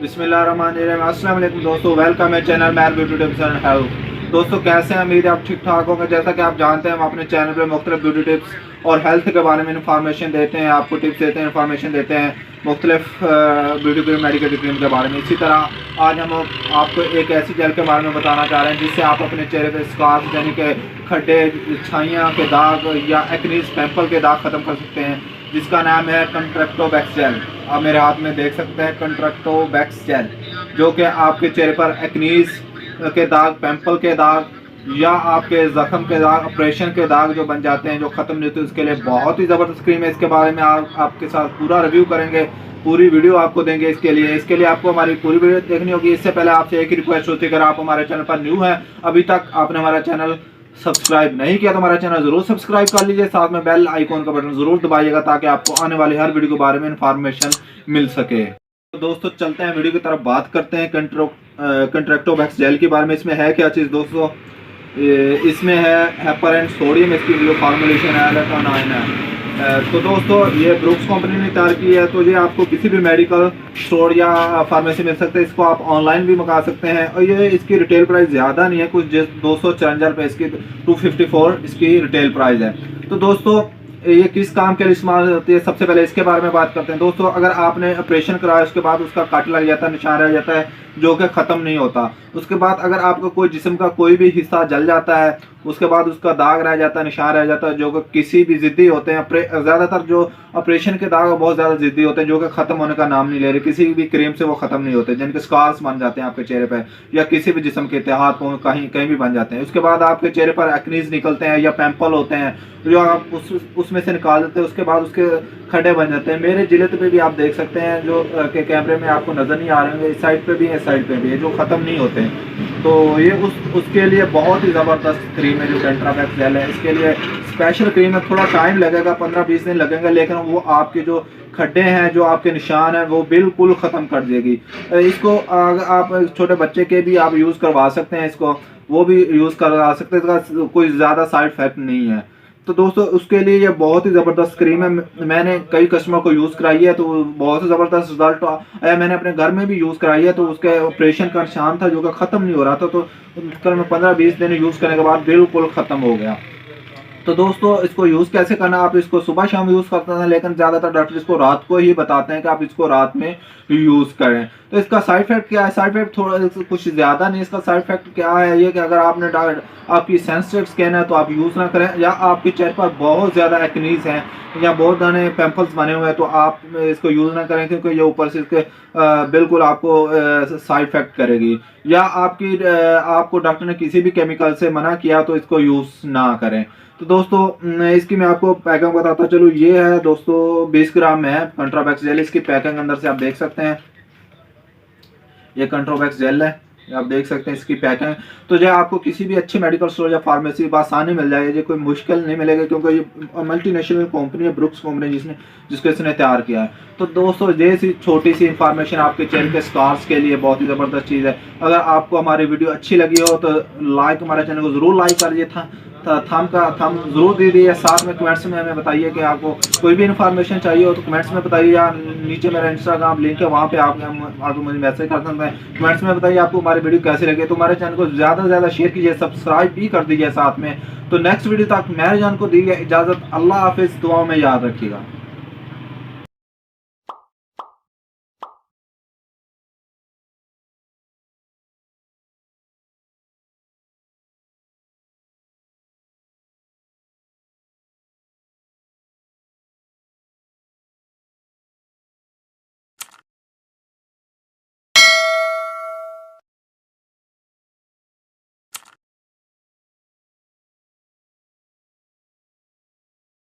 बिस्मिल्लाहिर्रहमानिर्रहीम। अस्सलाम वालेकुम दोस्तों, वेलकम है चैनल मैर ब्यूटी टिप्स एंड हेल्थ। दोस्तों कैसे हैं, उम्मीद है आप ठीक ठाक होंगे। जैसा कि आप जानते हैं, हम अपने चैनल पर मुख्तलिफ ब्यूटी टिप्स और हेल्थ के बारे में इंफॉर्मेशन देते हैं, आपको टिप्स देते हैं, इंफॉर्मेशन देते हैं मुख्तलिफ ब्यूटी क्रीम, मेडिकल क्रीम के बारे में। इसी तरह आज हम आपको एक ऐसी जेल के बारे में बताना चाह रहे हैं जिससे आप अपने चेहरे पर स्कार्स यानी कि खड्डे, छाइयाँ के दाग या एक्नीज, पिंपल के दाग ख़त्म कर सकते हैं, जिसका नाम है कंट्रैक्टोबैक्स जेल। आप मेरे हाथ में देख सकते हैं कंट्रैक्टोबैक्स जेल, जो कि आपके चेहरे पर एक्नीज के दाग, पिंपल के दाग या आपके ज़ख्म के दाग, ऑपरेशन के दाग जो बन जाते हैं, जो ख़त्म नहीं होते, उसके लिए बहुत ही ज़बरदस्त क्रीम है। इसके बारे में आपके साथ पूरा रिव्यू करेंगे, पूरी वीडियो आपको देंगे। इसके लिए आपको हमारी पूरी वीडियो देखनी होगी। इससे पहले आपसे एक ही रिक्वेस्ट होती है, अगर आप हमारे चैनल पर न्यू हैं, अभी तक आपने हमारा चैनल सब्सक्राइब नहीं किया तो हमारा चैनल जरूर सब्सक्राइब कर लीजिए, साथ में बेल आइकॉन का बटन जरूर दबाइएगा ताकि आपको आने वाली हर वीडियो के बारे में इंफॉर्मेशन मिल सके। तो दोस्तों चलते हैं वीडियो की तरफ, बात करते हैं कंट्रैक्टोबैक्स जेल के बारे में। इसमें है क्या चीज़ दोस्तों, इसमें है हेपरेन सोडियम, इसकी जो फार्मूलेशन है एलेटोनाइन है। तो दोस्तों ये ब्रुक्स कंपनी ने तैयार की है, तो ये आपको किसी भी मेडिकल स्टोर या फार्मेसी मिल सकता है। इसको आप ऑनलाइन भी मंगा सकते हैं और ये इसकी रिटेल प्राइस ज़्यादा नहीं है, कुछ 254 रुपये इसकी, 254 इसकी रिटेल प्राइस है। तो दोस्तों ये किस काम के लिए इस्तेमाल होती है, सबसे पहले इसके बारे में बात करते हैं। दोस्तों अगर आपने ऑपरेशन कराया, उसके बाद उसका कट लग जाता है, निशान रह जाता है जो कि ख़त्म नहीं होता, उसके बाद अगर आपका कोई जिस्म का कोई भी हिस्सा जल जाता है, उसके बाद उसका दाग रह जाता है, निशान रह जाता है, जो कि किसी भी ज़िद्दी होते हैं, ज़्यादातर जो ऑपरेशन के दाग बहुत ज़्यादा ज़िद्दी होते हैं, जो कि ख़त्म होने का नाम नहीं ले रहे, किसी भी क्रीम से वो ख़त्म नहीं होते, जिनके स्कार्स बन जाते हैं आपके चेहरे पर या किसी भी जिस्म के हाथ को कहीं कहीं भी बन जाते हैं। उसके बाद आपके चेहरे पर एक्नीज निकलते हैं या पिंपल होते हैं जो आप उसमें से निकाल देते हैं, उसके बाद उसके खड्डे बन जाते हैं। मेरे जिले पे भी आप देख सकते हैं, जो के कैमरे में आपको नज़र नहीं आ रहे होंगे, इस साइड पे भी है, इस साइड पे भी है, जो ख़त्म नहीं होते हैं। तो ये उसके लिए बहुत ही ज़बरदस्त क्रीम है जो कंट्रैक्टोबैक्स जेल है। इसके लिए स्पेशल क्रीम है, थोड़ा टाइम लगेगा, 15-20 दिन लगेंगे, लेकिन वो आपके जो खड्डे हैं, जो आपके निशान हैं, वो बिल्कुल ख़त्म कर देगी। इसको आप छोटे बच्चे के भी आप यूज़ करवा सकते हैं, इसको वो भी यूज़ करवा सकते हैं, इसका कोई ज़्यादा साइड इफेक्ट नहीं है। तो दोस्तों उसके लिए ये बहुत ही ज़बरदस्त क्रीम है। मैंने कई कस्टमर को यूज़ कराई है, तो बहुत ही ज़बरदस्त रिजल्ट आया। मैंने अपने घर में भी यूज़ कराई है, तो उसके ऑपरेशन का निशान था जो कि ख़त्म नहीं हो रहा था, तो मैं 15-20 दिन यूज़ करने के बाद बिल्कुल ख़त्म हो गया। तो दोस्तों इसको यूज़ कैसे करना, आप इसको सुबह शाम यूज़ करते हैं, लेकिन ज़्यादातर डॉक्टर इसको रात को ही बताते हैं कि आप इसको रात में यूज़ करें। तो इसका साइड इफेक्ट क्या है, साइड इफेक्ट थोड़ा कुछ ज़्यादा नहीं। इसका साइड इफेक्ट क्या है, ये कि अगर आपने आपकी सेंसिटिव स्किन है तो आप यूज़ ना करें, या आपके चेहरे पर बहुत ज़्यादा एक्नीज हैं या बहुत दाने पिंपल्स बने हुए हैं तो आप इसको यूज़ ना करें, क्योंकि ये ऊपर से इसके बिल्कुल आपको साइड इफेक्ट करेगी, या आपको डॉक्टर ने किसी भी केमिकल से मना किया तो इसको यूज़ ना करें। तो दोस्तों इसकी मैं आपको पैकिंग बताता चलूँ। ये है दोस्तों 20 ग्राम में है कंट्रैक्टोबैक्स जेल। इसकी पैकिंग अंदर से आप देख सकते हैं, ये कंट्रैक्टोबैक्स जेल है, आप देख सकते हैं इसकी पैकिंग। तो जो आपको किसी भी अच्छे मेडिकल स्टोर या फार्मेसी आसानी मिल जाएगी, कोई मुश्किल नहीं मिलेगा, क्योंकि ये मल्टीनेशनल कंपनी है, ब्रुक्स कंपनी जिसको इसने तैयार किया है। तो दोस्तों जैसी छोटी सी इंफॉर्मेशन आपके चेहरे के स्कार्स के लिए बहुत ही ज़बरदस्त चीज़ है। अगर आपको हमारी वीडियो अच्छी लगी हो तो हमारे चैनल को ज़रूर लाइक कर दीजिए, थम ज़रूर दे दिए। साथ में कमेंट्स में हमें बताइए कि आपको कोई भी इन्फॉर्मेशन चाहिए हो तो कमेंट्स में बताइए, या नीचे मेरा इंस्टाग्राम लिंक है, वहाँ पे आप मुझे मैसेज कर सकते हैं। कमेंट्स में बताइए आपको हमारी वीडियो कैसी लगी। तो हमारे चैनल को ज़्यादा से ज़्यादा शेयर कीजिए, सब्सक्राइब भी कर दीजिए साथ में। तो नेक्स्ट वीडियो तक मेरे जान को दीजिए इजाज़त। अल्लाह हाफिज़, दुआओं में याद रखिएगा।